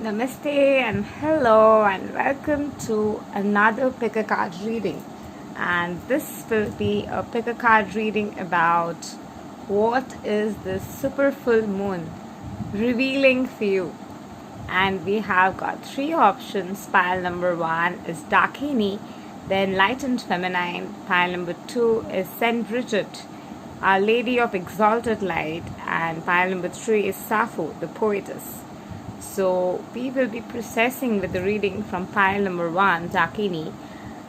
Namaste and hello and welcome to another pick a card reading. And this will be a pick a card reading about what is this super full moon revealing for you. And we have got three options. Pile number 1 is Dakini, the enlightened feminine. Pile number 2 is Saint Brigid, Our Lady of Exalted Light, and pile number 3 is Sappho, the poetess. So we will be processing with the reading from pile number 1, Dakini.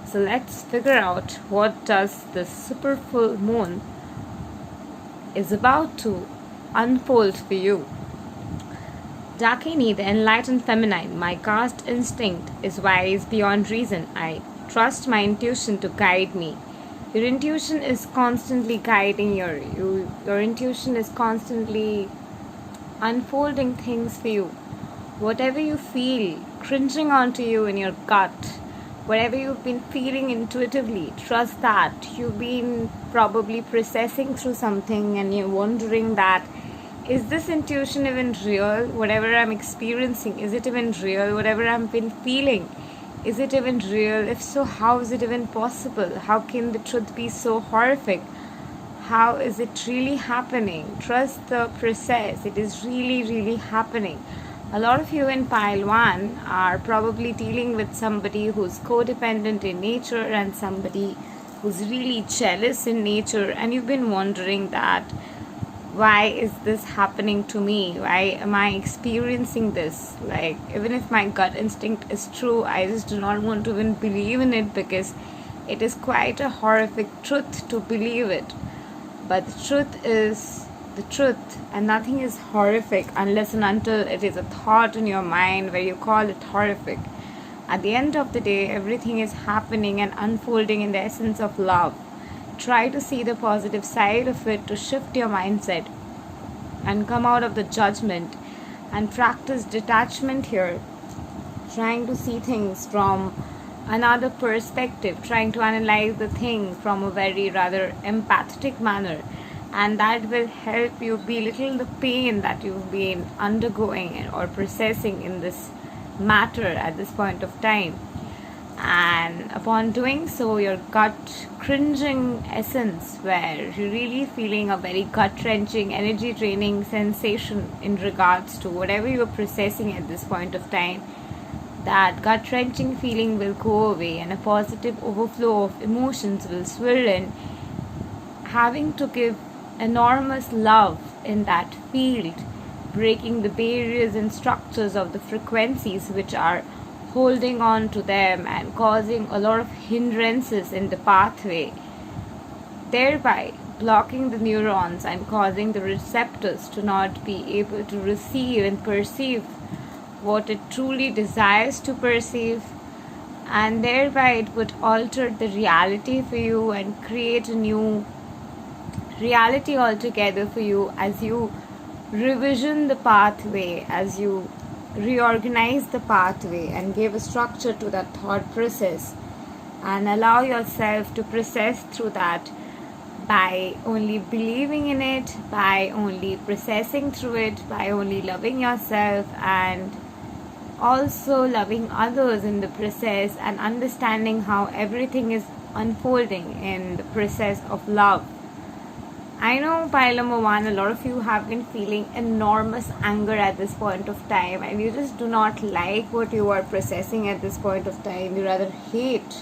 So let's figure out what does the super full moon is about to unfold for you. Dakini, the enlightened feminine, my caste instinct is wise beyond reason. I trust my intuition to guide me. Your intuition is constantly guiding your intuition is constantly unfolding things for you. Whatever you feel cringing onto you in your gut, whatever you've been feeling intuitively, trust that. You've been probably processing through something and you're wondering that, is this intuition even real? Whatever I'm experiencing, is it even real? Whatever I've been feeling, is it even real? If so, how is it even possible? How can the truth be so horrific? How is it really happening? Trust the process. It is really happening. A lot of you in pile 1 are probably dealing with somebody who's codependent in nature and somebody who's really jealous in nature, and you've been wondering that, why is this happening to me? Why am I experiencing this? Like, even if my gut instinct is true, I just do not want to even believe in it because it is quite a horrific truth to believe it. But the truth is the truth, and nothing is horrific unless and until it is a thought in your mind where you call it horrific. At the end of the day, everything is happening and unfolding in the essence of love. Try to see the positive side of it to shift your mindset and come out of the judgment and practice detachment here, trying to see things from another perspective, trying to analyze the thing from a very rather empathetic manner, and that will help you belittle the pain that you've been undergoing or processing in this matter at this point of time. And upon doing so, your gut cringing essence, where you're really feeling a very gut wrenching, energy draining sensation in regards to whatever you're processing at this point of time, that gut wrenching feeling will go away and a positive overflow of emotions will swirl in, having to give enormous love in that field, breaking the barriers and structures of the frequencies which are holding on to them and causing a lot of hindrances in the pathway, thereby blocking the neurons and causing the receptors to not be able to receive and perceive what it truly desires to perceive, and thereby it would alter the reality for you and create a new reality altogether for you as you revision the pathway, as you reorganize the pathway and give a structure to that thought process, and allow yourself to process through that by only believing in it, by only processing through it, by only loving yourself and also loving others in the process, and understanding how everything is unfolding in the process of love. I know pile number 1, a lot of you have been feeling enormous anger at this point of time, and you just do not like what you are processing at this point of time. You rather hate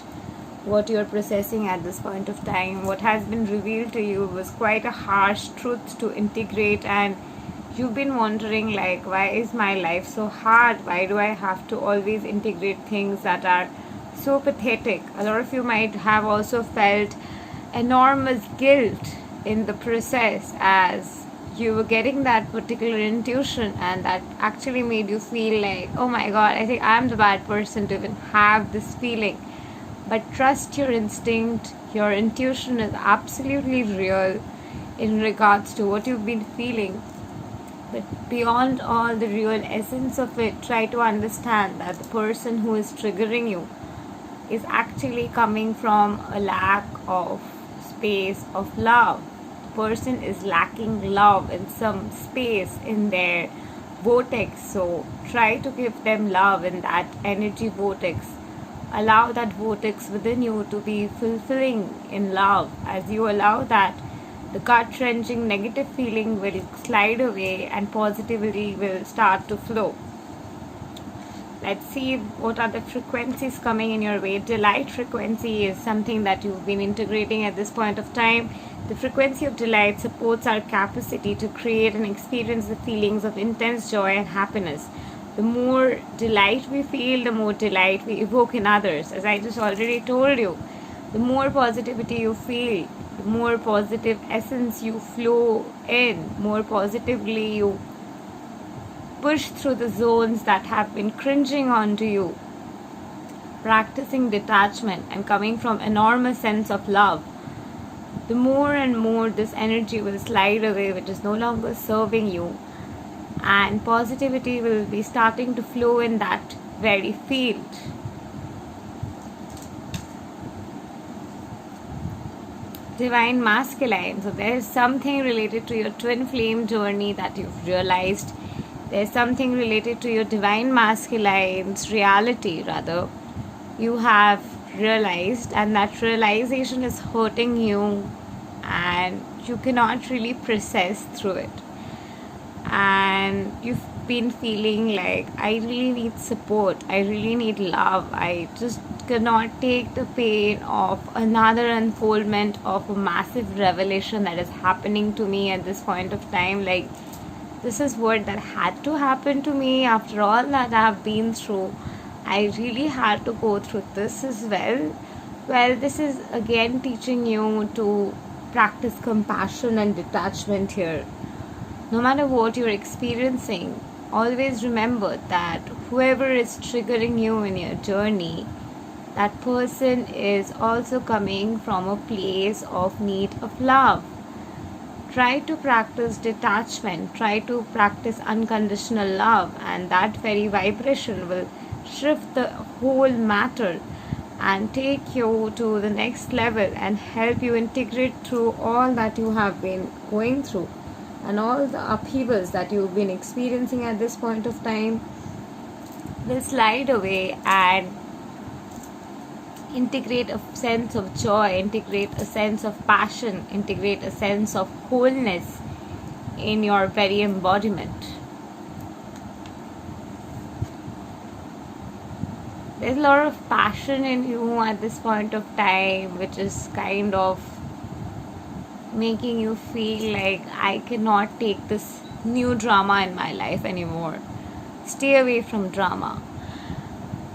what you are processing at this point of time. What has been revealed to you was quite a harsh truth to integrate, and you've been wondering, like, why is my life so hard? Why do I have to always integrate things that are so pathetic? A lot of you might have also felt enormous guilt in the process as you were getting that particular intuition, and that actually made you feel like, oh my god, I think I'm the bad person to even have this feeling. But trust your instinct. Your intuition is absolutely real in regards to what you've been feeling. But beyond all the real essence of it, try to understand that the person who is triggering you is actually coming from a lack of space of love. The person is lacking love in some space in their vortex. So try to give them love in that energy vortex. Allow that vortex within you to be fulfilling in love. As you allow that, the gut wrenching negative feeling will slide away and positivity will start to flow. Let's see what are the frequencies coming in your way. Delight frequency is something that you've been integrating at this point of time. The frequency of delight supports our capacity to create and experience the feelings of intense joy and happiness. The more delight we feel, the more delight we evoke in others. As I just already told you, the more positivity you feel, the more positive essence you flow in, more positively you push through the zones that have been cringing onto you. Practicing detachment and coming from enormous sense of love, the more and more this energy will slide away, which is no longer serving you, and positivity will be starting to flow in that very field. Divine masculine. So there is something related to your twin flame journey that you've realized. There's something related to your divine masculine's reality, rather. You have realized, and that realization is hurting you, and you cannot really process through it. And you've been feeling like, I really need support, I really need love, I just cannot take the pain of another unfoldment of a massive revelation that is happening to me at this point of time. Like, this is what that had to happen to me after all that I've been through. I really had to go through this as well. Well, this is again teaching you to practice compassion and detachment here. No matter what you're experiencing, always remember that whoever is triggering you in your journey, that person is also coming from a place of need of love. Try to practice detachment, try to practice unconditional love, and that very vibration will shift the whole matter and take you to the next level and help you integrate through all that you have been going through and all the upheavals that you've been experiencing at this point of time will slide away, and integrate a sense of joy, integrate a sense of passion, integrate a sense of wholeness in your very embodiment. There's a lot of passion in you at this point of time, which is kind of making you feel like, I cannot take this new drama in my life anymore. Stay away from drama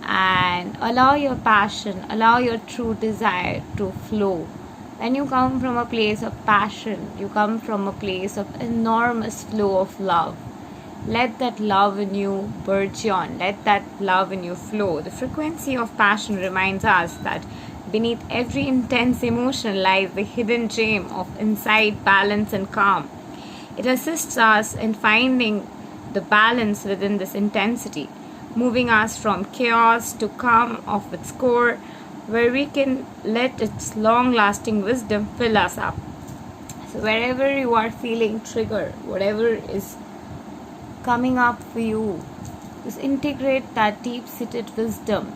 and allow your passion, allow your true desire to flow. When you come from a place of passion, you come from a place of enormous flow of love. Let that love in you burgeon. Let that love in you flow. The frequency of passion reminds us that beneath every intense emotion lies the hidden gem of insight, balance, and calm. It assists us in finding the balance within this intensity, moving us from chaos to calm of its core, where we can let its long-lasting wisdom fill us up. So wherever you are feeling triggered, whatever is coming up for you, just integrate that deep-seated wisdom.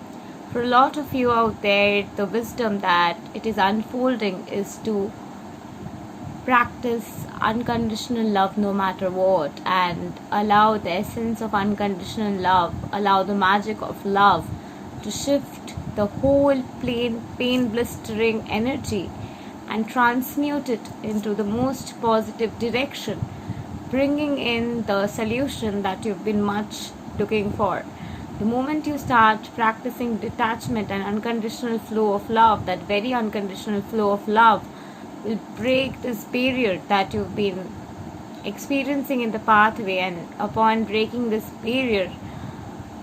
For a lot of you out there, the wisdom that it is unfolding is to practice unconditional love no matter what, and allow the essence of unconditional love, allow the magic of love to shift the whole pain blistering energy and transmute it into the most positive direction, bringing in the solution that you've been much looking for. The moment you start practicing detachment and unconditional flow of love, that very unconditional flow of love will break this barrier that you've been experiencing in the pathway, and upon breaking this barrier,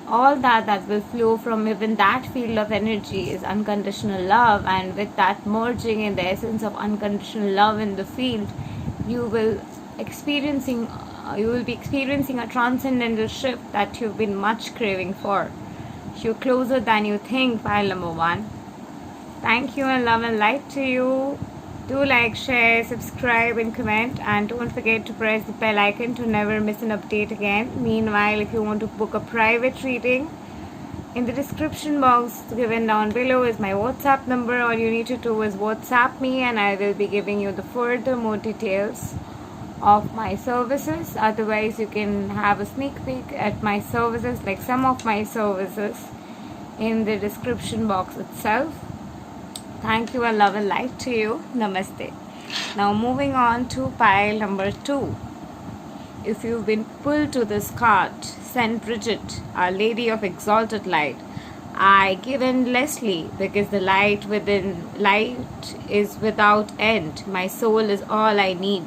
all that will flow from even that field of energy is unconditional love. And with that merging in the essence of unconditional love in the field, you will be experiencing a transcendental shift that you've been much craving for. You're closer than you think, file number 1. Thank you, and love and light to you. Do like, share, subscribe, and comment. And don't forget to press the bell icon to never miss an update again. Meanwhile, if you want to book a private reading, in the description box given down below is my WhatsApp number. All you need to do is WhatsApp me, and I will be giving you the further more details of my services. Otherwise, you can have a sneak peek at my services, like some of my services, in the description box itself. Thank you and love and light to you. Namaste. Now moving on to pile number 2. If you've been pulled to this card, send Brigid, Our Lady of Exalted Light. I give endlessly because the light within light is without end. My soul is all I need.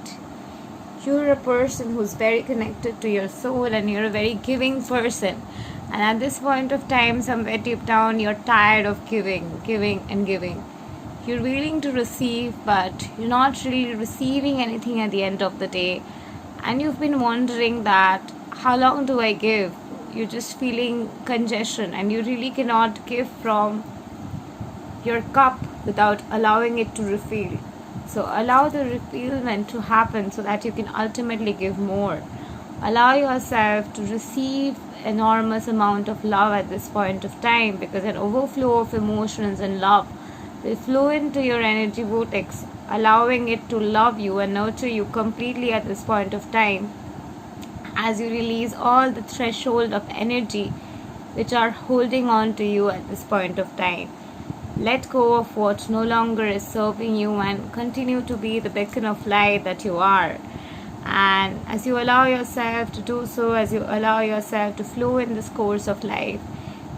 You're a person who's very connected to your soul, and you're a very giving person. And at this point of time, somewhere deep down, you're tired of giving. You're willing to receive, but you're not really receiving anything at the end of the day. And you've been wondering that, how long do I give? You're just feeling congestion, and you really cannot give from your cup without allowing it to refill. So allow the refillment to happen so that you can ultimately give more. Allow yourself to receive enormous amount of love at this point of time, because an overflow of emotions and love will flow into your energy vortex, allowing it to love you and nurture you completely at this point of time, as you release all the threshold of energy which are holding on to you at this point of time. Let go of what no longer is serving you and continue to be the beacon of light that you are. And as you allow yourself to do so, as you allow yourself to flow in this course of life,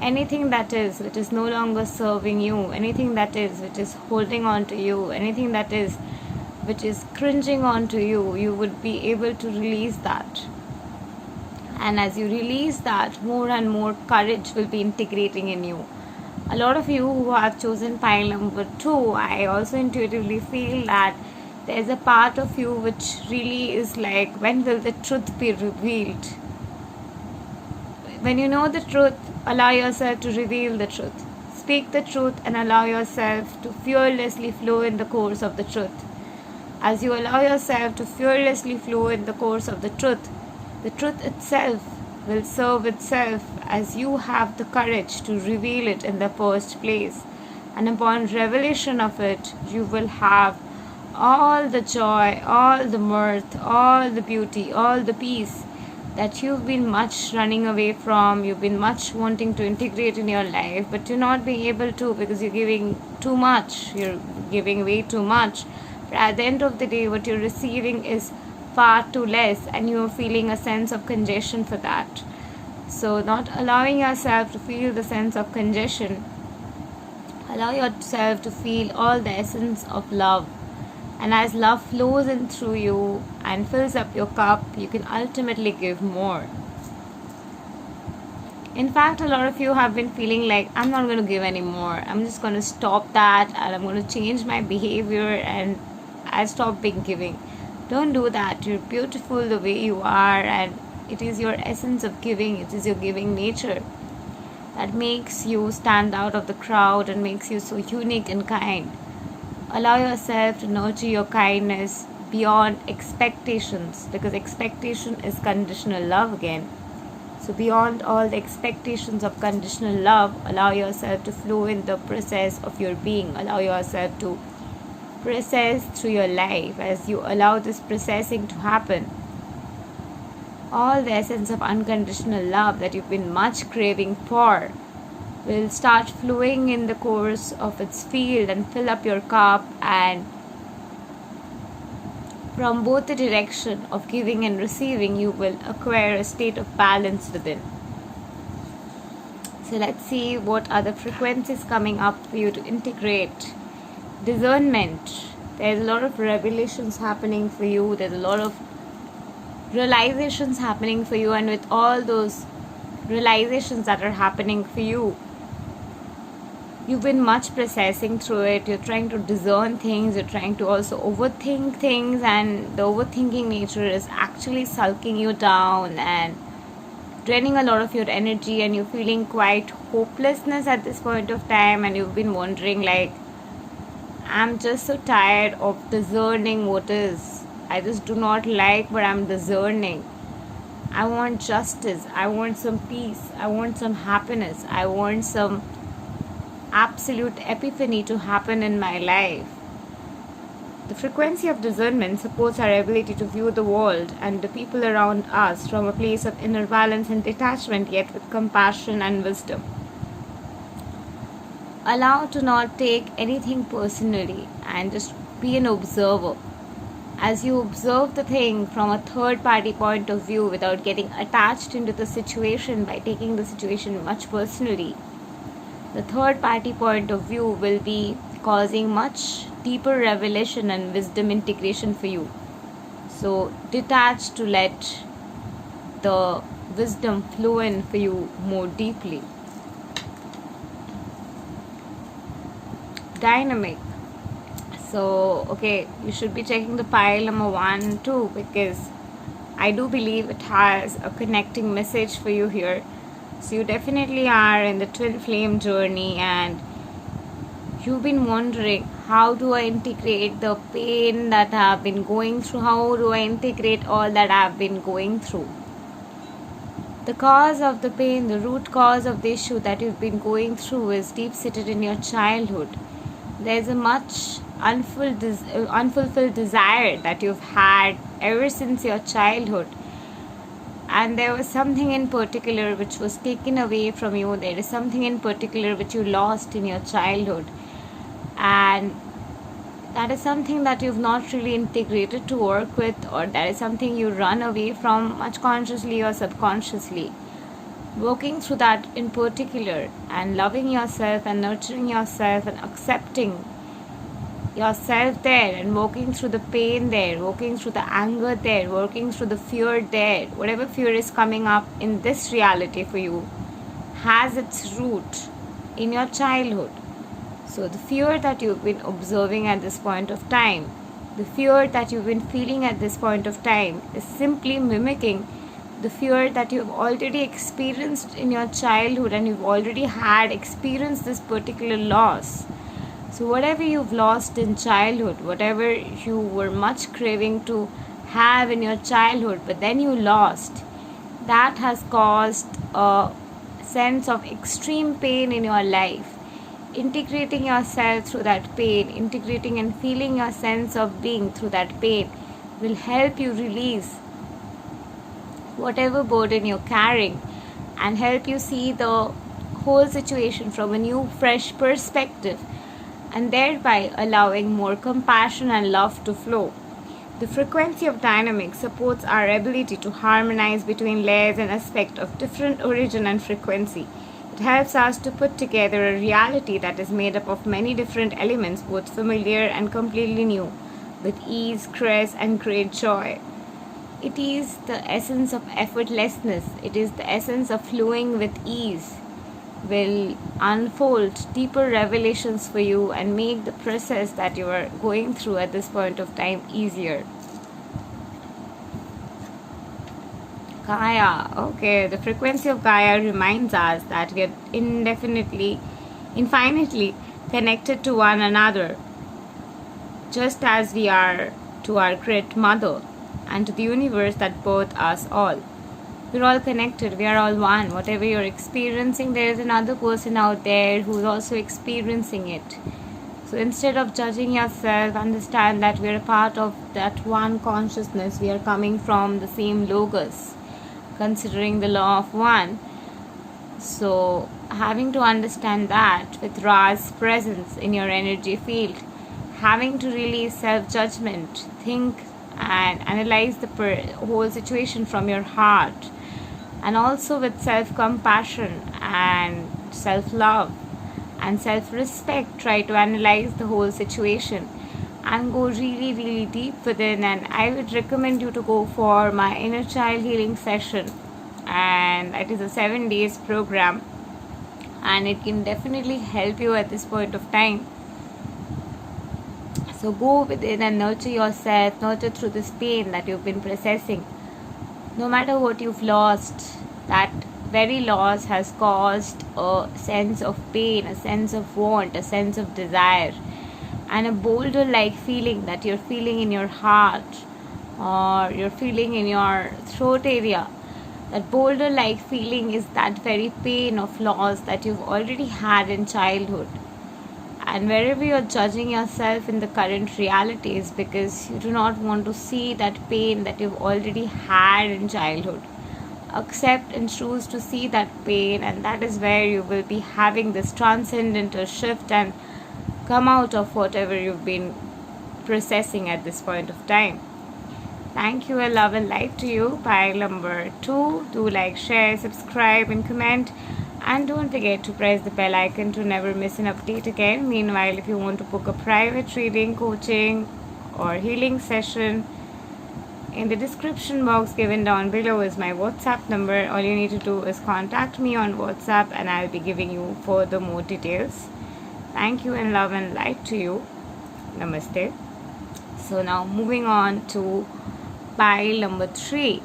anything that is which is no longer serving you, anything that is which is holding on to you, anything that is which is cringing on to you, you would be able to release that. And as you release that, more and more courage will be integrating in you. A lot of you who have chosen pile number 2, I also intuitively feel that there's a part of you which really is like, when will the truth be revealed? When you know the truth, allow yourself to reveal the truth. Speak the truth and allow yourself to fearlessly flow in the course of the truth. As you allow yourself to fearlessly flow in the course of the truth itself will serve itself, as you have the courage to reveal it in the first place. And upon revelation of it, you will have all the joy, all the mirth, all the beauty, all the peace that you've been much running away from, you've been much wanting to integrate in your life, but you're not being able to because you're giving too much, you're giving way too much. But at the end of the day, what you're receiving is far too less, and you're feeling a sense of congestion for that. So not allowing yourself to feel the sense of congestion, allow yourself to feel all the essence of love. And as love flows in through you and fills up your cup, you can ultimately give more. In fact, a lot of you have been feeling like, I'm not going to give anymore. I'm just going to stop that, and I'm going to change my behavior, and I'll stop being giving. Don't do that. You're beautiful the way you are, and it is your essence of giving, it is your giving nature that makes you stand out of the crowd and makes you so unique and kind. Allow yourself to nurture your kindness beyond expectations, because expectation is conditional love again. So beyond all the expectations of conditional love, allow yourself to flow in the process of your being. Allow yourself to process through your life. As you allow this processing to happen, all the essence of unconditional love that you've been much craving for will start flowing in the course of its field and fill up your cup, and from both the direction of giving and receiving, you will acquire a state of balance within. So let's see what are the frequencies coming up for you to integrate. Discernment. There's a lot of revelations happening for you. There's a lot of realizations happening for you, and with all those realizations that are happening for you, you've been much processing through it. You're trying to discern things, you're trying to also overthink things, and the overthinking nature is actually sulking you down and draining a lot of your energy, and you're feeling quite hopelessness at this point of time, and you've been wondering like, I'm just so tired of discerning what is. I just do not like what I'm discerning. I want justice. I want some peace. I want some happiness. I want some absolute epiphany to happen in my life. The frequency of discernment supports our ability to view the world and the people around us from a place of inner balance and detachment, yet with compassion and wisdom. Allow to not take anything personally and just be an observer. As you observe the thing from a third party point of view without getting attached into the situation by taking the situation much personally, the third party point of view will be causing much deeper revelation and wisdom integration for you. So detach to let the wisdom flow in for you more deeply. Dynamic. So, okay, you should be checking the pile number 1 too, because I do believe it has a connecting message for you here. So you definitely are in the twin flame journey, and you've been wondering, how do I integrate the pain that I've been going through? How do I integrate all that I've been going through? The cause of the pain, the root cause of the issue that you've been going through is deep-seated in your childhood. There's a much unfulfilled desire that you've had ever since your childhood. And there was something in particular which was taken away from you. There is something in particular which you lost in your childhood. And that is something that you've not really integrated to work with, or that is something you run away from much consciously or subconsciously. Working through that in particular and loving yourself and nurturing yourself and accepting yourself there and working through the pain there, working through the anger there, working through the fear there, whatever fear is coming up in this reality for you has its root in your childhood. So the fear that you've been observing at this point of time, the fear that you've been feeling at this point of time is simply mimicking the fear that you've already experienced in your childhood, and you've already had experienced this particular loss. So whatever you've lost in childhood, whatever you were much craving to have in your childhood, but then you lost, that has caused a sense of extreme pain in your life. Integrating yourself through that pain, integrating and feeling your sense of being through that pain will help you release whatever burden you're carrying and help you see the whole situation from a new, fresh perspective, and thereby allowing more compassion and love to flow. The frequency of dynamic supports our ability to harmonize between layers and aspects of different origin and frequency. It helps us to put together a reality that is made up of many different elements, both familiar and completely new, with ease, grace, and great joy. It is the essence of effortlessness. It is the essence of flowing with ease. Will unfold deeper revelations for you and make the process that you are going through at this point of time easier. Gaia. Okay, the frequency of Gaia reminds us that we are infinitely connected to one another, just as we are to our great mother and to the universe that birthed us all. We're all connected, we are all one. Whatever you're experiencing, there is another person out there who's also experiencing it. So instead of judging yourself, understand that we're a part of that one consciousness. We are coming from the same logos, considering the law of one. So having to understand that with Ra's presence in your energy field, having to release self-judgment, think and analyze the whole situation from your heart, and also with self-compassion and self-love and self-respect, try to analyze the whole situation and go really, really deep within. And I would recommend you to go for my inner child healing session, and it is a 7 days program, and it can definitely help you at this point of time. So go within and nurture yourself, nurture through this pain that you've been processing. No matter what you've lost, that very loss has caused a sense of pain, a sense of want, a sense of desire. and a boulder like feeling that you're feeling in your heart or you're feeling in your throat area. That boulder like feeling is that very pain of loss that you've already had in childhood. And wherever you're judging yourself in the current reality is because you do not want to see that pain that you've already had in childhood. Accept and choose to see that pain, and that is where you will be having this transcendental shift and come out of whatever you've been processing at this point of time. Thank you, and love and light to you. Pile number 2. Do like, share, subscribe, and comment. And don't forget to press the bell icon to never miss an update again. Meanwhile, if you want to book a private reading, coaching, or healing session, in the description box given down below is my WhatsApp number. All you need to do is contact me on WhatsApp and I'll be giving you further more details. Thank you, and love and light to you. Namaste. So now moving on to pile number 3.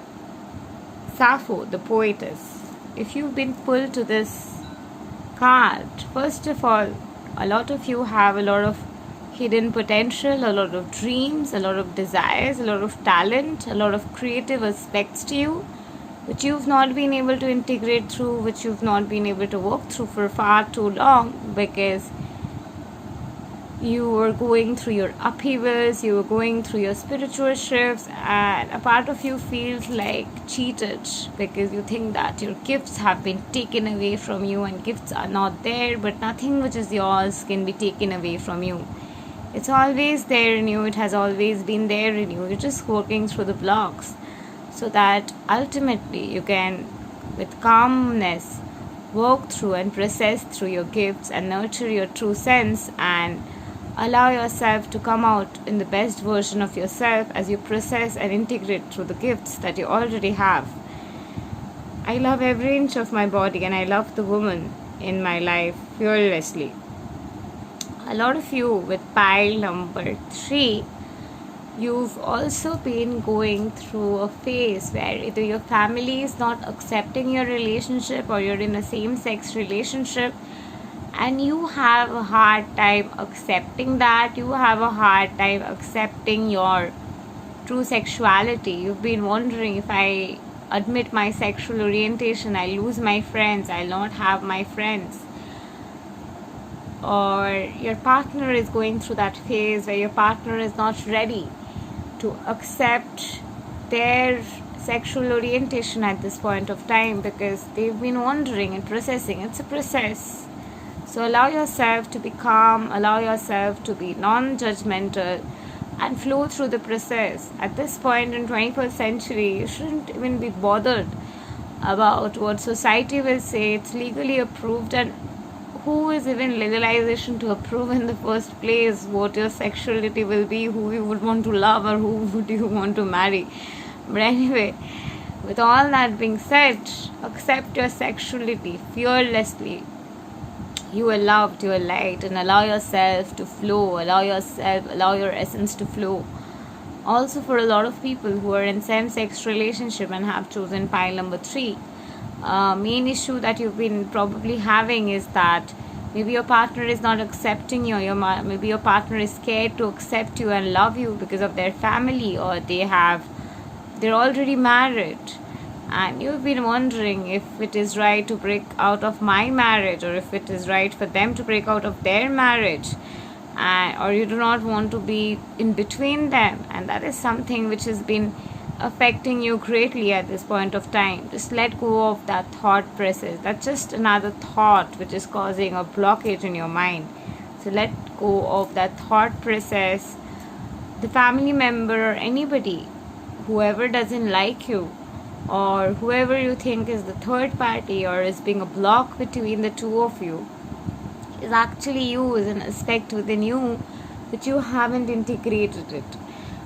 Sappho, the poetess. If you've been pulled to this card, first of all, a lot of you have a lot of hidden potential, a lot of dreams, a lot of desires, a lot of talent, a lot of creative aspects to you, which you've not been able to integrate through, which you've not been able to work through for far too long because you were going through your upheavals, you were going through your spiritual shifts, and a part of you feels like cheated because you think that your gifts have been taken away from you, and gifts are not there, but nothing which is yours can be taken away from you. It's always there in you, it has always been there in you. You're just working through the blocks so that ultimately you can, with calmness, work through and process through your gifts and nurture your true sense and allow yourself to come out in the best version of yourself as you process and integrate through the gifts that you already have. I love every inch of my body and I love the woman in my life fearlessly. A lot of you with pile number 3, you've also been going through a phase where either your family is not accepting your relationship or you're in a same-sex relationship, and you have a hard time accepting that. You have a hard time accepting your true sexuality. You've been wondering, if I admit my sexual orientation, I lose my friends, I'll not have my friends. Or your partner is going through that phase where your partner is not ready to accept their sexual orientation at this point of time because they've been wondering and processing. It's a process. So allow yourself to be calm, allow yourself to be non-judgmental and flow through the process. At this point in 21st century, you shouldn't even be bothered about what society will say. It's legally approved, and who is even legalization to approve in the first place what your sexuality will be, who you would want to love or who would you want to marry. But anyway, with all that being said, accept your sexuality fearlessly. You are loved, you are light, and allow yourself to flow, allow your essence to flow. Also, for a lot of people who are in same-sex relationship and have chosen pile number 3, main issue that you've been probably having is that maybe your partner is not accepting you, maybe your partner is scared to accept you and love you because of their family, or they're already married. And you've been wondering if it is right to break out of my marriage or if it is right for them to break out of their marriage, or you do not want to be in between them, and that is something which has been affecting you greatly at this point of time. Just let go of that thought process. That's just another thought which is causing a blockage in your mind. So let go of that thought process. The family member or anybody, whoever doesn't like you, or whoever you think is the third party or is being a block between the two of you, is actually you, is an aspect within you which you haven't integrated it.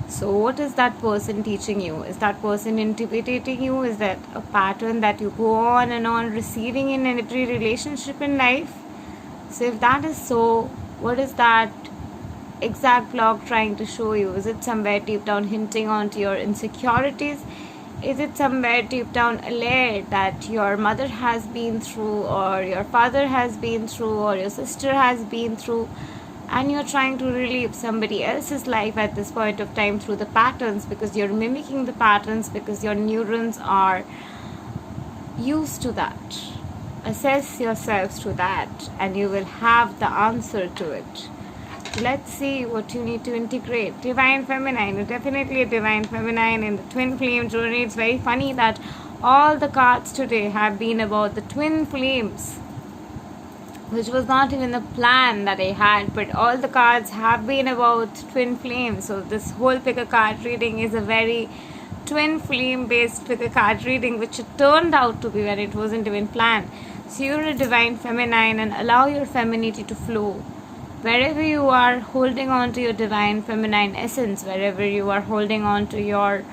So what is that person teaching you? Is that person intimidating you? Is that a pattern that you go on and on receiving in every relationship in life? So if that is so, what is that exact block trying to show you? Is it somewhere deep down hinting onto your insecurities? Is it somewhere deep down alert that your mother has been through, or your father has been through, or your sister has been through? and you're trying to relive somebody else's life at this point of time through the patterns, because you're mimicking the patterns, because your neurons are used to that. Assess yourself through that, and you will have the answer to it. Let's see what you need to integrate. Divine Feminine, definitely a Divine Feminine in the Twin Flame journey. It's very funny that all the cards today have been about the Twin Flames, which was not even the plan that I had, but all the cards have been about Twin Flames. So this whole pick a card reading is a very Twin Flame based pick a card reading, which it turned out to be when it wasn't even planned. So you're a Divine Feminine, and allow your femininity to flow. Wherever you are holding on to your Divine Feminine essence, wherever you are holding on to your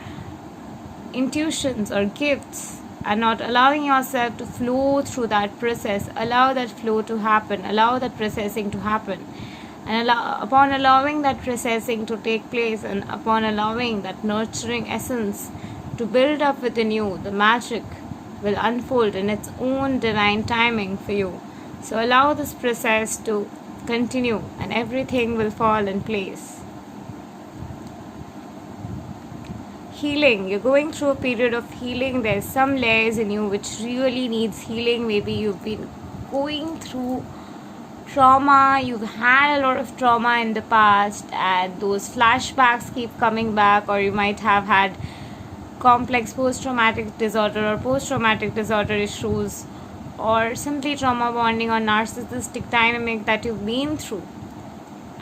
intuitions or gifts, and not allowing yourself to flow through that process, allow that flow to happen, allow that processing to happen. And upon allowing that processing to take place, and upon allowing that nurturing essence to build up within you, the magic will unfold in its own divine timing for you. So allow this process to continue, and everything will fall in place. Healing. You're going through a period of healing. There's some layers in you which really needs healing. Maybe you've been going through trauma. You've had a lot of trauma in the past, and those flashbacks keep coming back, or you might have had complex post-traumatic disorder or post-traumatic disorder issues, or simply trauma bonding or narcissistic dynamic that you've been through.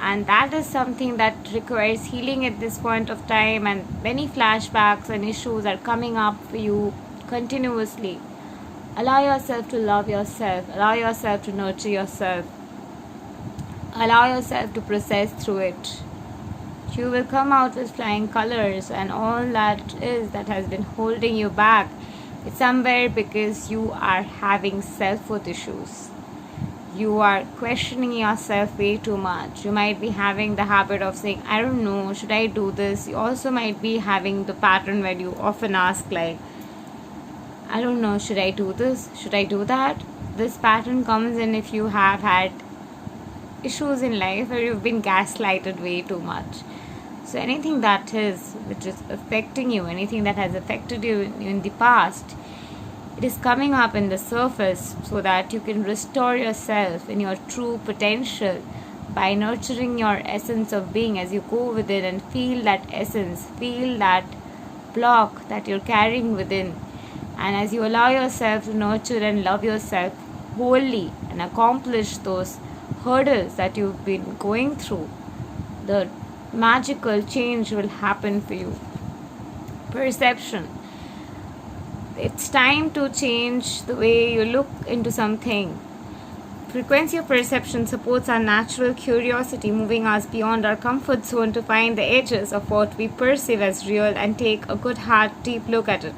And that is something that requires healing at this point of time, and many flashbacks and issues are coming up for you continuously. Allow yourself to love yourself, allow yourself to nurture yourself, allow yourself to process through it. You will come out with flying colors, and all that is that has been holding you back, it's somewhere because you are having self-worth issues. You are questioning yourself way too much. You might be having the habit of saying, I don't know, should I do this? You also might be having the pattern where you often ask like, I don't know, should I do this? Should I do that? This pattern comes in if you have had issues in life where you've been gaslighted way too much. So anything that is, which is affecting you, anything that has affected you in the past, it is coming up in the surface so that you can restore yourself in your true potential by nurturing your essence of being as you go within and feel that essence, feel that block that you're carrying within. And as you allow yourself to nurture and love yourself wholly and accomplish those hurdles that you've been going through, the magical change will happen for you. Perception. It's time to change the way you look into something. Frequency of perception supports our natural curiosity, moving us beyond our comfort zone to find the edges of what we perceive as real and take a good hard deep look at it.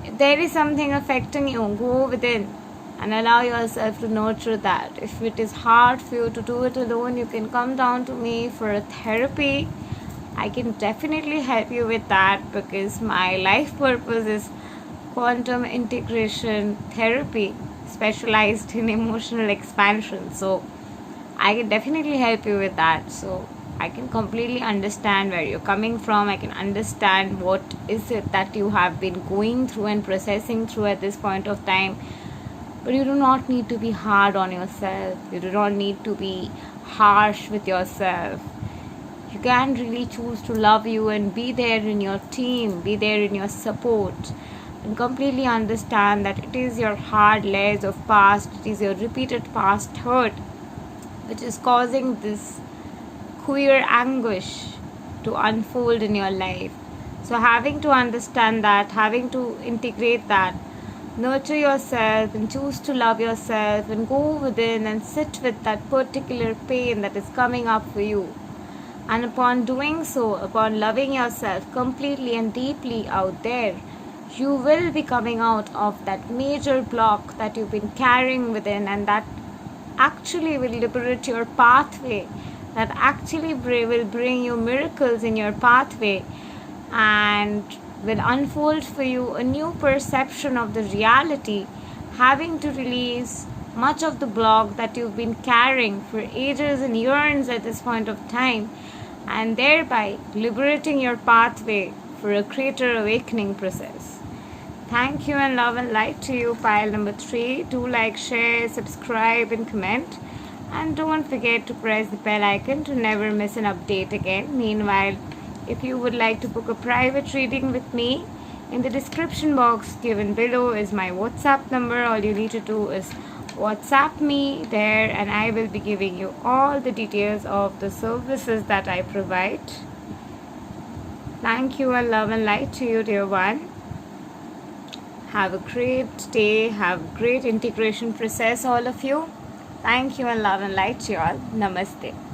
If there is something affecting you, go within and allow yourself to nurture that. If it is hard for you to do it alone, you can come down to me for a therapy. I can definitely help you with that, because my life purpose is quantum integration therapy specialized in emotional expansion. So I can definitely help you with that. So I can completely understand where you're coming from. I can understand what is it that you have been going through and processing through at this point of time. But you do not need to be hard on yourself. You do not need to be harsh with yourself. You can really choose to love you and be there in your team, be there in your support, and completely understand that it is your hard layers of past, it is your repeated past hurt which is causing this queer anguish to unfold in your life. So having to understand that, having to integrate that, nurture yourself and choose to love yourself and go within and sit with that particular pain that is coming up for you. And upon doing so, upon loving yourself completely and deeply out there, you will be coming out of that major block that you've been carrying within, and that actually will liberate your pathway, that actually will bring you miracles in your pathway, and will unfold for you a new perception of the reality, having to release much of the block that you've been carrying for ages and years at this point of time, and thereby liberating your pathway for a greater awakening process. Thank you and love and light to you, pile number 3. Do like, share, subscribe and comment. And don't forget to press the bell icon to never miss an update again. Meanwhile, if you would like to book a private reading with me, in the description box given below is my WhatsApp number. All you need to do is WhatsApp me there, and I will be giving you all the details of the services that I provide. Thank you and love and light to you, dear one. Have a great day. Have a great integration process, all of you. Thank you and love and light to you all. Namaste.